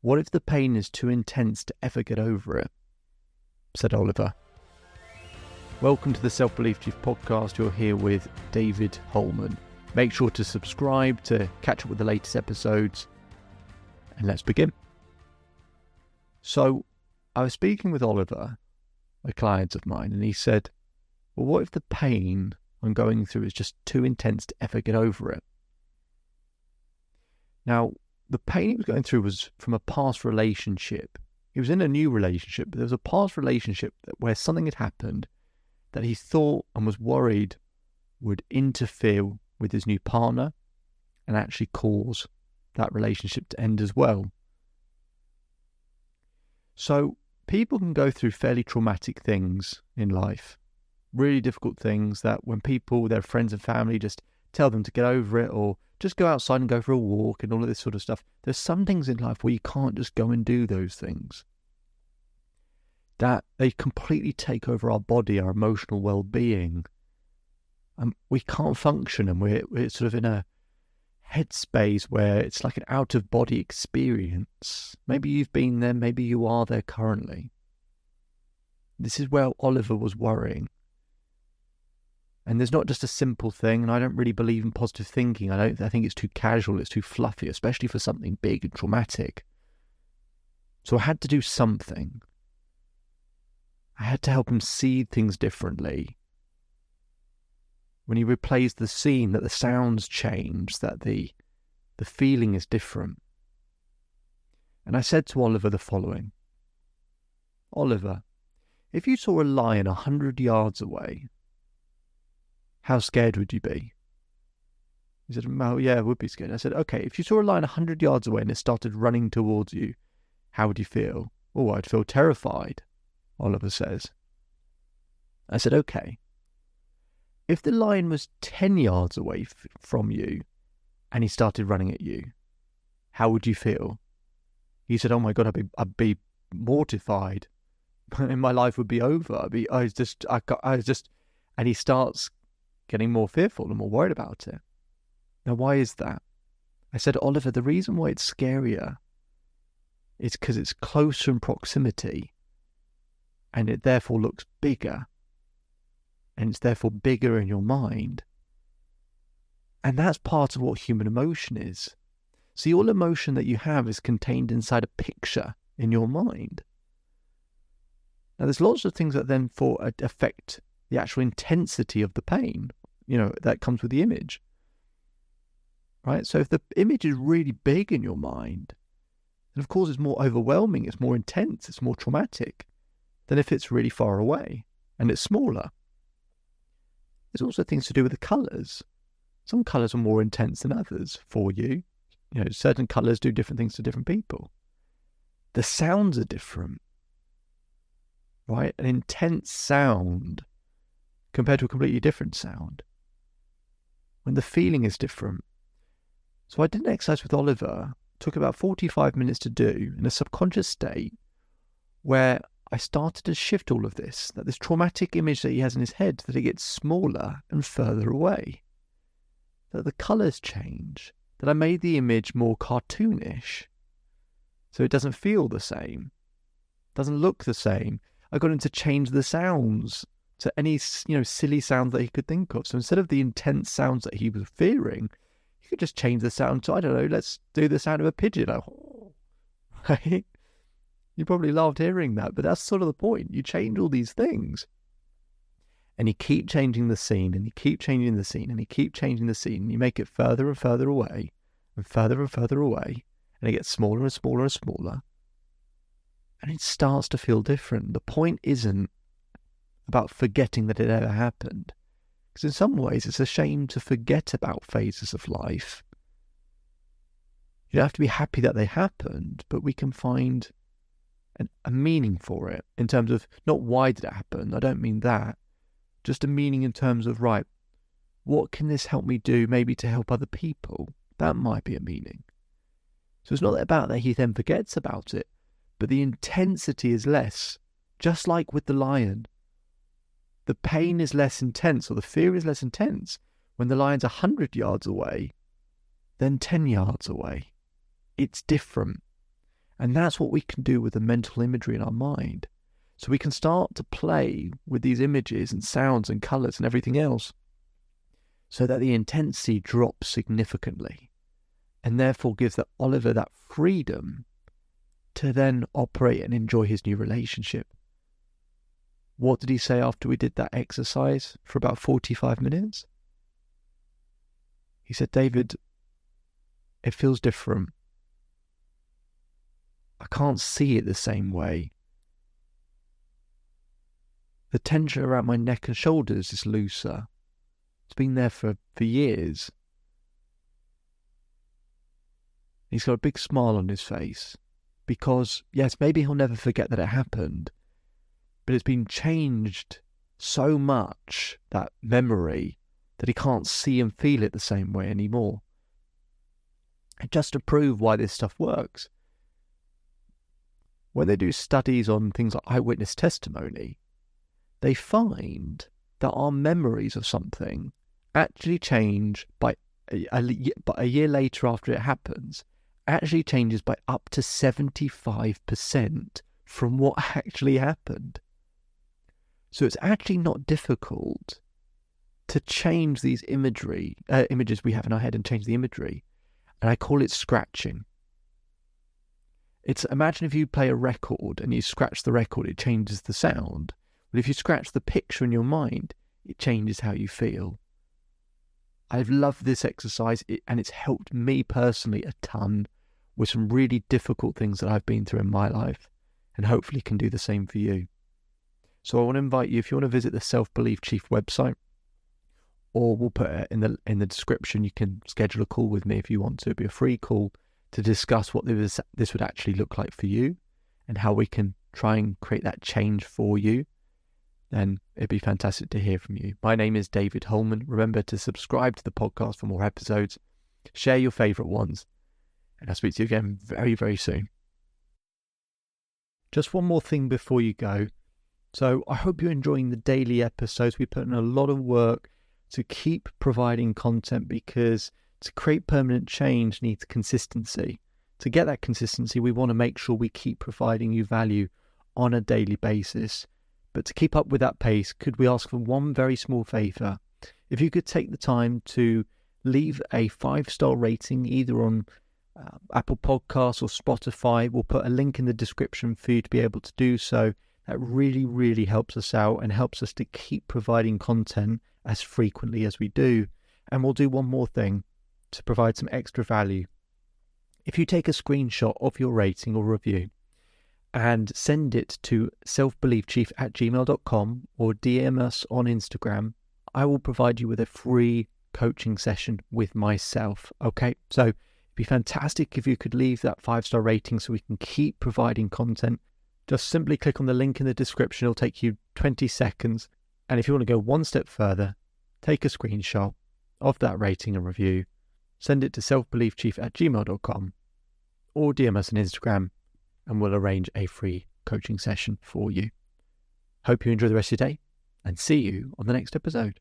What if the pain is too intense to ever get over it? Said Oliver. Welcome to the Self-Belief Chief podcast. You're here with David Holman. Make sure to subscribe to catch up with the latest episodes. And let's begin. So, I was speaking with Oliver, a client of mine, and he said, well, what if the pain I'm going through is just too intense to ever get over it? Now, the pain he was going through was from a past relationship. He was in a new relationship, but there was a past relationship where something had happened that he thought and was worried would interfere with his new partner and actually cause that relationship to end as well. So people can go through fairly traumatic things in life, really difficult things that when people, their friends and family just tell them to get over it or just go outside and go for a walk and all of this sort of stuff. There's some things in life where you can't just go and do those things. That they completely take over our body, our emotional well-being. We can't function, and we're sort of in a headspace where it's like an out-of-body experience. Maybe you've been there, maybe you are there currently. This is where Oliver was worrying. And there's not just a simple thing, and I don't really believe in positive thinking. I think it's too casual, it's too fluffy, especially for something big and traumatic. So I had to do something. I had to help him see things differently. When he replays the scene, that the sounds change, that the feeling is different. And I said to Oliver the following. Oliver, if you saw a lion 100 yards away, how scared would you be? He said, well, yeah, I would be scared. I said, okay, if you saw a lion 100 yards away and it started running towards you, how would you feel? Oh, I'd feel terrified, Oliver says. I said, okay. If the lion was 10 yards away from you and he started running at you, how would you feel? He said, oh my God, I'd be mortified. And my life would be over. And he starts getting more fearful and more worried about it. Now, why is that? I said, Oliver, the reason why it's scarier is because it's closer in proximity and it therefore looks bigger and it's therefore bigger in your mind. And that's part of what human emotion is. See, all emotion that you have is contained inside a picture in your mind. Now, there's lots of things that then affect the actual intensity of the pain, that comes with the image, right? So if the image is really big in your mind, then of course it's more overwhelming, it's more intense, it's more traumatic than if it's really far away and it's smaller. There's also things to do with the colours. Some colours are more intense than others for you. Certain colours do different things to different people. The sounds are different, right? An intense sound compared to a completely different sound, when the feeling is different. So I did an exercise with Oliver, took about 45 minutes to do in a subconscious state where I started to shift all of this, that this traumatic image that he has in his head, that it gets smaller and further away, that the colours change, that I made the image more cartoonish, so it doesn't feel the same, doesn't look the same. I got him to change the sounds to any, silly sound that he could think of. So instead of the intense sounds that he was fearing, you could just change the sound to, I don't know, let's do the sound of a pigeon. Right? You probably loved hearing that, but that's sort of the point. You change all these things. And you keep changing the scene, and you keep changing the scene, and you keep changing the scene. And you make it further and further away, and further away, and it gets smaller and smaller and smaller. And it starts to feel different. The point isn't about forgetting that it ever happened. Because in some ways, it's a shame to forget about phases of life. You don't have to be happy that they happened, but we can find a meaning for it in terms of not why did it happen. I don't mean that. Just a meaning in terms of, right, what can this help me do maybe to help other people? That might be a meaning. So it's not about that he then forgets about it, but the intensity is less, just like with the lion. The pain is less intense, or the fear is less intense when the lion's 100 yards away than 10 yards away. It's different. And that's what we can do with the mental imagery in our mind. So we can start to play with these images and sounds and colours and everything else so that the intensity drops significantly, and therefore gives Oliver that freedom to then operate and enjoy his new relationship. What did he say after we did that exercise for about 45 minutes? He said, David, it feels different. I can't see it the same way. The tension around my neck and shoulders is looser. It's been there for years. He's got a big smile on his face because, yes, maybe he'll never forget that it happened, but it's been changed so much, that memory, that he can't see and feel it the same way anymore. And just to prove why this stuff works, when they do studies on things like eyewitness testimony, they find that our memories of something actually change by a year later after it happens, actually changes by up to 75% from what actually happened. So it's actually not difficult to change these images we have in our head and change the imagery. And I call it scratching. Imagine if you play a record and you scratch the record, it changes the sound. But if you scratch the picture in your mind, it changes how you feel. I've loved this exercise, and it's helped me personally a ton with some really difficult things that I've been through in my life, and hopefully can do the same for you. So I want to invite you, if you want to visit the Self-Belief Chief website, or we'll put it in the description, you can schedule a call with me if you want to. It'll be a free call to discuss what this would actually look like for you and how we can try and create that change for you. Then it'd be fantastic to hear from you. My name is David Holman. Remember to subscribe to the podcast for more episodes. Share your favourite ones. And I'll speak to you again very, very soon. Just one more thing before you go. So I hope you're enjoying the daily episodes. We put in a lot of work to keep providing content, because to create permanent change needs consistency. To get that consistency, we want to make sure we keep providing you value on a daily basis. But to keep up with that pace, could we ask for one very small favour? If you could take the time to leave a 5-star rating either on Apple Podcasts or Spotify. We'll put a link in the description for you to be able to do so. That really, really helps us out and helps us to keep providing content as frequently as we do. And we'll do one more thing to provide some extra value. If you take a screenshot of your rating or review and send it to selfbeliefchief@gmail.com or DM us on Instagram, I will provide you with a free coaching session with myself. Okay, so it'd be fantastic if you could leave that 5-star rating so we can keep providing content. Just simply click on the link in the description. It'll take you 20 seconds. And if you want to go one step further, take a screenshot of that rating and review, send it to selfbeliefchief@gmail.com or DM us on Instagram, and we'll arrange a free coaching session for you. Hope you enjoy the rest of your day, and see you on the next episode.